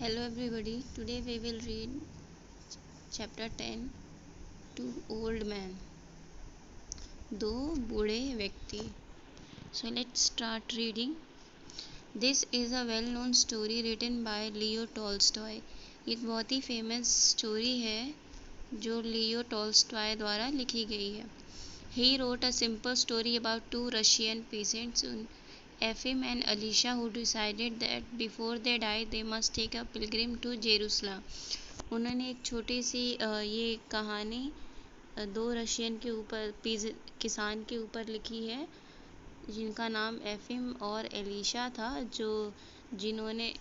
Hello everybody, today we will read chapter 10 Two Old Men, दो बूढ़े व्यक्ति. So let's start reading. This is a well known story written by Leo Tolstoy. एक बहुत ही famous story है जो Leo Tolstoy द्वारा लिखी गई है. He wrote a simple story about two Russian peasants, Efim and Alicia, who decided that before they die they must take a pilgrim to Jerusalem. उन्होंने एक छोटी सी ये कहानी दो रशियन के ऊपर किसान के ऊपर लिखी है जिनका नाम एफिम और एलिशा था, जिन्होंने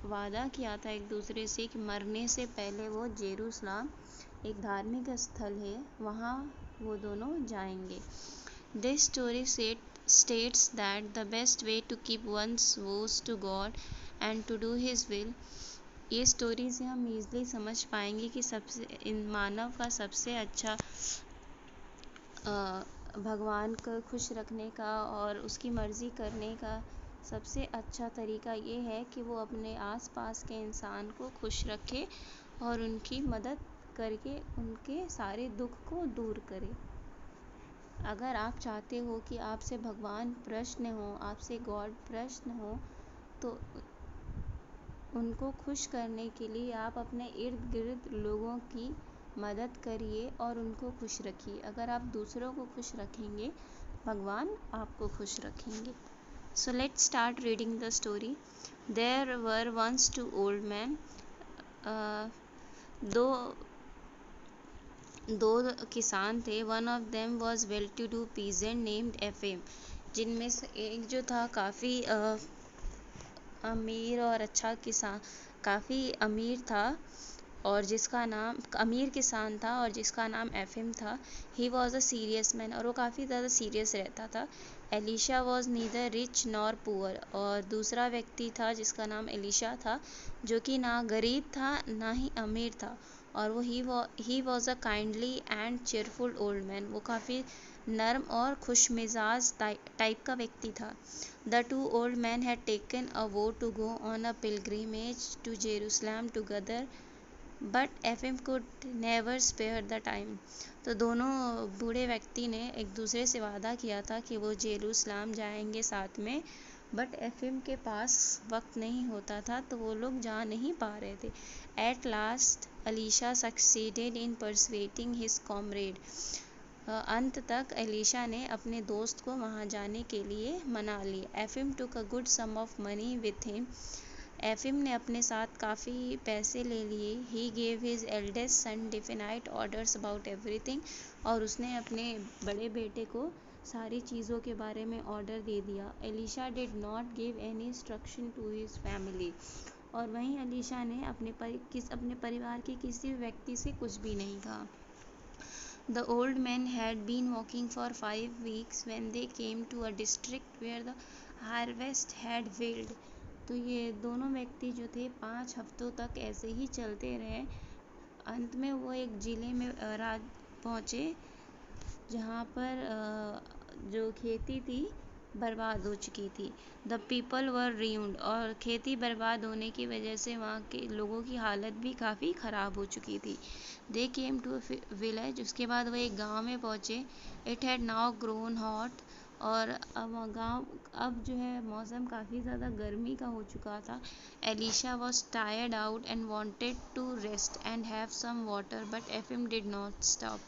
वादा किया था एक दूसरे से कि मरने से पहले वो जेरूसलम, एक धार्मिक स्थल है, वहाँ वो दोनों जाएंगे. This story states that the best way to keep one's vows to God and to do His will. ये स्टोरी से हम ईज़िली समझ पाएंगे कि मानव का सबसे अच्छा भगवान को खुश रखने का और उसकी मर्ज़ी करने का सबसे अच्छा तरीका ये है कि वो अपने आसपास के इंसान को खुश रखे और उनकी मदद करके उनके सारे दुख को दूर करे. अगर आप चाहते हो कि आपसे भगवान प्रसन्न हो, आपसे गॉड प्रसन्न हो, तो उनको खुश करने के लिए आप अपने इर्द गिर्द लोगों की मदद करिए और उनको खुश रखिए. अगर आप दूसरों को खुश रखेंगे, भगवान आपको खुश रखेंगे. So let's start reading the story. There were once two old men. दो किसान थे. One of them was well to do peasant named Efim. जिनमें से एक जो था काफ़ी अमीर और अच्छा किसान, काफ़ी अमीर था और जिसका नाम अमीर किसान था और जिसका नाम एफिम था. He was a serious man, और वो काफ़ी ज़्यादा सीरियस रहता था. Elisha was neither rich nor poor, और दूसरा व्यक्ति था जिसका नाम एलिशा था, जो कि ना गरीब था ना ही अमीर था, और वो he was a kindly and cheerful old man. वो काफ़ी नर्म और खुश मिजाज टाइप का व्यक्ति था. The two old men had taken a vow to go on a pilgrimage to Jerusalem together, but Ephraim could never spare the time. तो दोनों बूढ़े व्यक्ति ने एक दूसरे से वादा किया था कि वो जेरूसलम जाएंगे साथ में, बट एफिम के पास वक्त नहीं होता था, तो वो लोग जा नहीं पा रहे थे. At last Alisha succeeded in persuading his comrade. अंत तक एलिशा ने अपने दोस्त को वहाँ जाने के लिए मना लिया. Efim took a good sum of money with him. Efim ने अपने साथ काफ़ी पैसे ले लिए. He gave his eldest son definite orders about everything. और उसने अपने बड़े बेटे को सारी चीज़ों के बारे में ऑर्डर दे दिया. Elisha did not give any instruction to his family. और वहीं एलिशा ने अपने परिवार के किसी व्यक्ति से कुछ भी नहीं कहा. The old men had been walking for 5 weeks when they came to a district where the harvest had failed. तो ये दोनों व्यक्ति जो थे 5 हफ्तों तक ऐसे ही चलते रहे. अंत में वो एक जिले में पहुँचे जहाँ पर जो खेती थी बर्बाद हो चुकी थी. द पीपल वर ruined, और खेती बर्बाद होने की वजह से वहाँ के लोगों की हालत भी काफ़ी ख़राब हो चुकी थी. दे केम टू विलेज. उसके बाद वो एक गांव में पहुँचे. It had now grown hot, और अब जो है मौसम काफ़ी ज़्यादा गर्मी का हो चुका था. Elisha was tired out and wanted to rest and have some water, but Efim did not stop.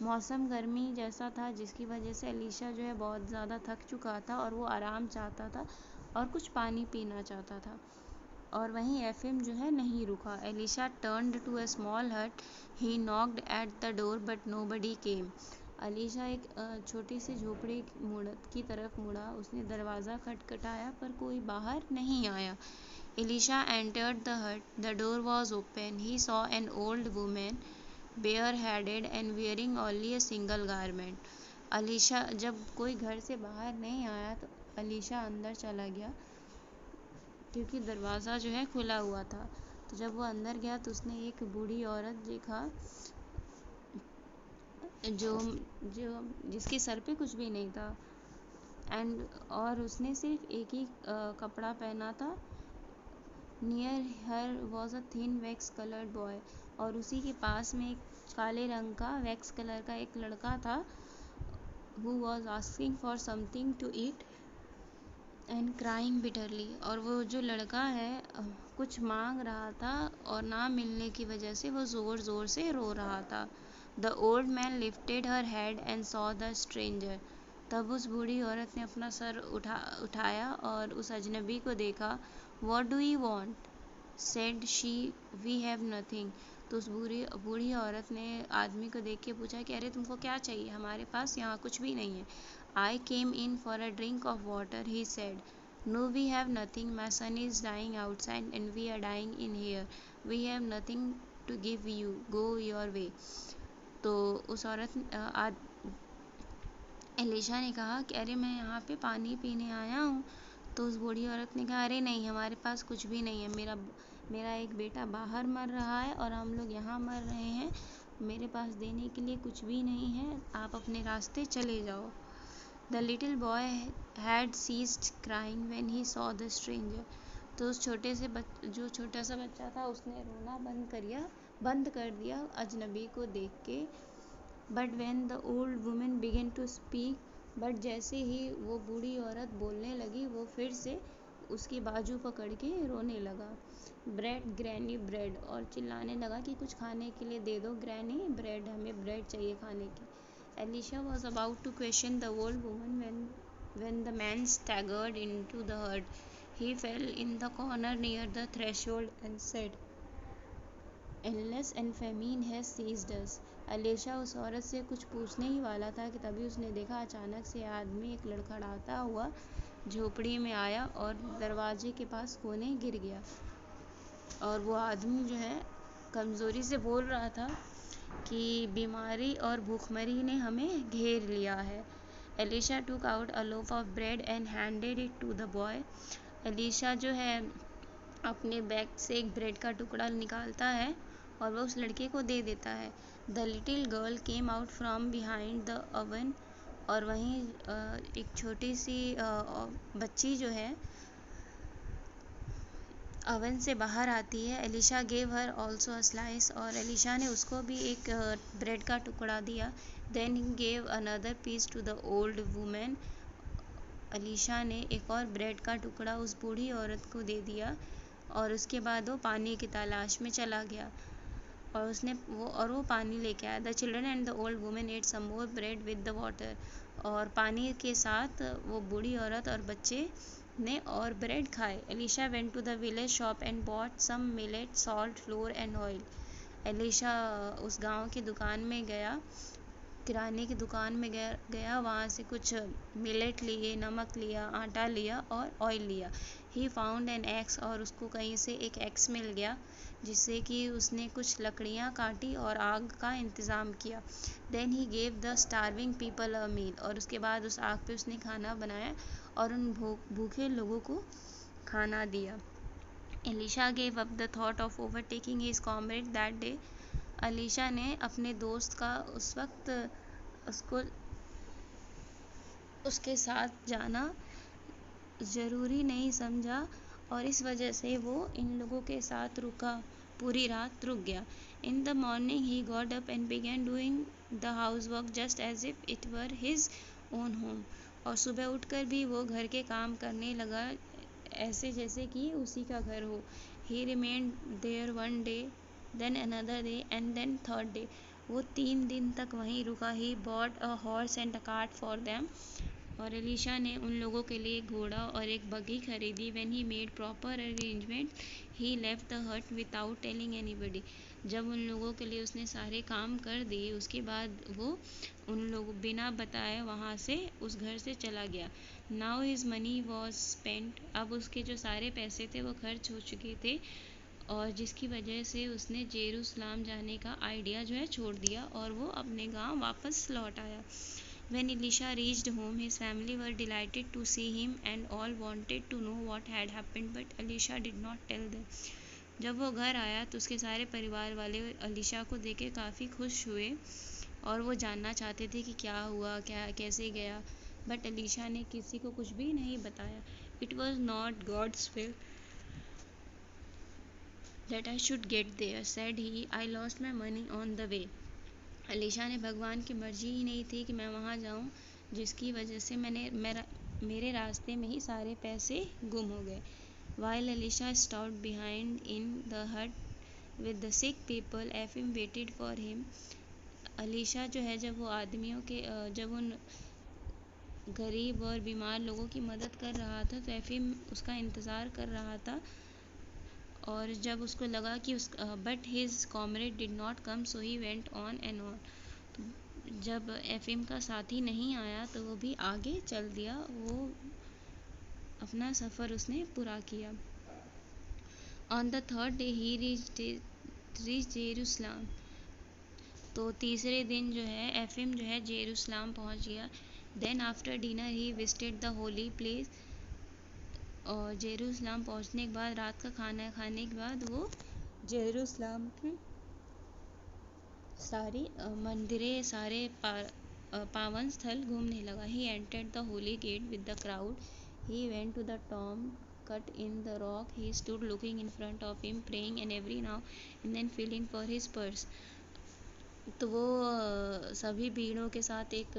मौसम गर्मी जैसा था जिसकी वजह से एलिशा जो है बहुत ज़्यादा थक चुका था और वो आराम चाहता था और कुछ पानी पीना चाहता था. और वहीं एफिम जो है नहीं रुका. Elisha turned to a small hut. He knocked at the door but nobody came. Elisha एक छोटी सी झोपड़ी की तरफ मुड़ा. उसने दरवाज़ा खटखटाया पर कोई बाहर नहीं आया. एलिशा एंटर्ड द हट. The door was open. He saw an old women, bare-headed and wearing only a single garment. Alisha जब कोई घर से बाहर नहीं आया तो अलीशा अंदर चला गया क्योंकि दरवाज़ा जो है खुला हुआ था. तो जब वो अंदर गया तो उसने एक बूढ़ी औरत देखा जो जो जिसके सर पे कुछ भी नहीं था और उसने सिर्फ एक ही कपड़ा पहना था near her was a thin wax coloured boy, और उसी के पास में एक काले रंग का वैक्स कलर का एक लड़का था, who was asking for something to eat and crying bitterly, और वो जो लड़का है कुछ मांग रहा था और ना मिलने की वजह से वो ज़ोर ज़ोर से रो रहा था। The old man lifted her head and saw the stranger, तब उस बूढ़ी औरत ने अपना सर उठाया और उस अजनबी को देखा। What do you want, said she, we have nothing, तो उस बूढ़ी औरत ने आदमी को देख के पूछा कि अरे तुमको क्या चाहिए, हमारे पास यहाँ कुछ भी नहीं है। I came in for a drink of water, he said. No, we have nothing. My son is dying outside and we are dying in here. We have nothing to give you. Go your way. तो उस औरत Elisha ने कहा कि अरे मैं यहाँ पे पानी पीने आया हूँ। तो उस बूढ़ी औरत ने कहा अरे नहीं, हमारे पास कुछ भी नहीं है, मेरा एक बेटा बाहर मर रहा है और हम लोग यहाँ मर रहे हैं, मेरे पास देने के लिए कुछ भी नहीं है, आप अपने रास्ते चले जाओ। The little boy had ceased crying when he saw the stranger. तो उस जो छोटा सा बच्चा था उसने रोना बंद कर दिया अजनबी को देख के। But when the old woman began to speak, but जैसे ही वो बूढ़ी औरत बोलने लगी वो फिर से उसकी बाजू पकड़ के रोने लगा। ब्रेड ग्रैनी ब्रेड, और चिल्लाने लगा कि कुछ खाने के लिए दे दो ग्रैनी, ब्रेड, हमें ब्रेड चाहिए खाने की। Elisha was about to question the old woman when the man staggered into the hut. He fell in the corner near the threshold and said, Illness and famine has seized us. Elisha उस औरत से कुछ पूछने ही वाला था कि तभी उसने देखा अचानक से आदमी एक लड़खड़ाता हुआ झोपड़ी में आया और दरवाजे के पास कोने गिर गया। और वो आदमी जो है कमज़ोरी से बोल रहा था कि बीमारी और भूखमरी ने हमें घेर लिया है। Elisha took out a loaf of bread and handed it to the boy. Elisha जो है अपने बैग से एक ब्रेड का टुकड़ा निकालता है और वह उस लड़के को दे देता है। The little girl came out from behind the oven, और वहीं एक छोटी सी बच्ची जो है ओवन से बाहर आती है। Elisha gave her also a slice, और एलिशा ने उसको भी एक ब्रेड का टुकड़ा दिया। Then he gave another piece to the old women. Elisha ने एक और ब्रेड का टुकड़ा उस बूढ़ी औरत को दे दिया और उसके बाद वो पानी की तलाश में चला गया और वो पानी लेके आया। The children and the old women ate some more bread with the water, और पानी के साथ वो बूढ़ी औरत और बच्चे ने और ब्रेड खाए। Elisha went to the village shop and bought some millet, salt, flour and oil. Elisha उस गांव की दुकान में गया, किराने की दुकान में गया, वहाँ से कुछ मिलेट लिए, नमक लिया, आटा लिया और ऑयल लिया। ही फाउंड एन एक्स, और उसको कहीं से एक एक्स मिल गया जिससे कि उसने कुछ लकड़ियाँ काटी और आग का इंतज़ाम किया। Then he gave the starving people a meal, और उसके बाद उस आग पे उसने खाना बनाया और उन भूखे लोगों को खाना दिया। Elisha gave up the thought of overtaking his comrade that day. Elisha ने अपने दोस्त का उस वक्त उसको उसके साथ जाना ज़रूरी नहीं समझा और इस वजह से वो इन लोगों के साथ पूरी रात रुक गया। In the morning he got up and began doing the house work just as if it were his own home, और सुबह उठकर भी वो घर के काम करने लगा ऐसे जैसे कि उसी का घर हो। He remained there one day, then another day and then third day. वो 3 दिन तक वहीं रुका। He bought a horse and a cart for them, और एलिशा ने उन लोगों के लिए एक घोड़ा और एक बग्घी खरीदी। When he made proper arrangement he left the हट विदाउट टेलिंग एनीबडी। जब उन लोगों के लिए उसने सारे काम कर दिए उसके बाद वो उन लोगों बिना बताए वहाँ से उस घर से चला गया। Now his money was spent, अब उसके जो सारे पैसे थे वो खर्च हो चुके थे और जिसकी वजह से उसने जेरूसलाम जाने का आइडिया जो है छोड़ दिया और वो अपने गांव वापस लौट आया। When Elisha reached home, his family were delighted to see him and all wanted to know what had happened, but Elisha did not tell them. जब वो घर आया तो उसके सारे परिवार वाले एलिशा को देख के काफ़ी खुश हुए और वो जानना चाहते थे कि क्या हुआ, क्या कैसे गया, बट एलिशा ने किसी को कुछ भी नहीं बताया। It was not God's will that I should get there, said he. I lost my money on the way. Alisha ने भगवान की मर्जी ही नहीं थी कि मैं वहाँ जाऊँ, जिसकी वजह से मेरे रास्ते में ही सारे पैसे गुम हो गए. While Alisha stopped behind in the hut with the sick people, Efim waited for him. Alisha जो है जब वो आदमियों के जब उन गरीब और बीमार लोगों की मदद कर रहा था तो एफिम उसका इंतज़ार कर रहा था. और जब उसको लगा कि but his comrade did not come so he went on and on. जब एफिम का साथी नहीं आया तो वो भी आगे चल दिया, वो अपना सफ़र उसने पूरा किया. On the third day he reach Jerusalem. तो तीसरे दिन जो है एफिम जो है जेरूसलम पहुंच गया. Then after dinner he visited the holy place. और जेरूसलम पहुंचने के बाद रात का खाना खाने के बाद वो जेरूसलम की सारी मंदिरें, सारे पावन स्थल घूमने लगा. He entered the holy gate with the crowd. He went to the tomb cut in the rock. He stood looking in front of him, praying and every now and then feeling for his purse. तो वो सभी भीड़ों के साथ एक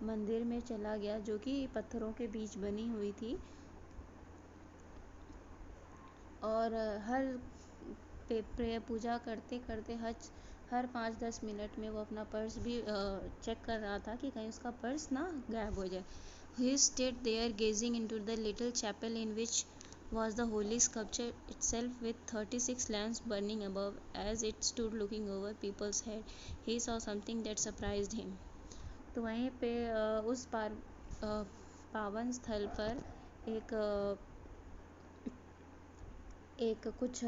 मंदिर में चला गया जो कि पत्थरों के बीच बनी हुई थी. और हर पूजा करते करते हर 5-10 मिनट में वो अपना पर्स भी चेक कर रहा था कि कहीं उसका पर्स ना गायब हो जाए. He stayed there gazing into the little chapel in which was the holy sculpture itself with 36 lamps burning above. As it stood looking over people's head, he saw something that surprised him. तो वहीं पे उस पावन स्थल पर एक कुछ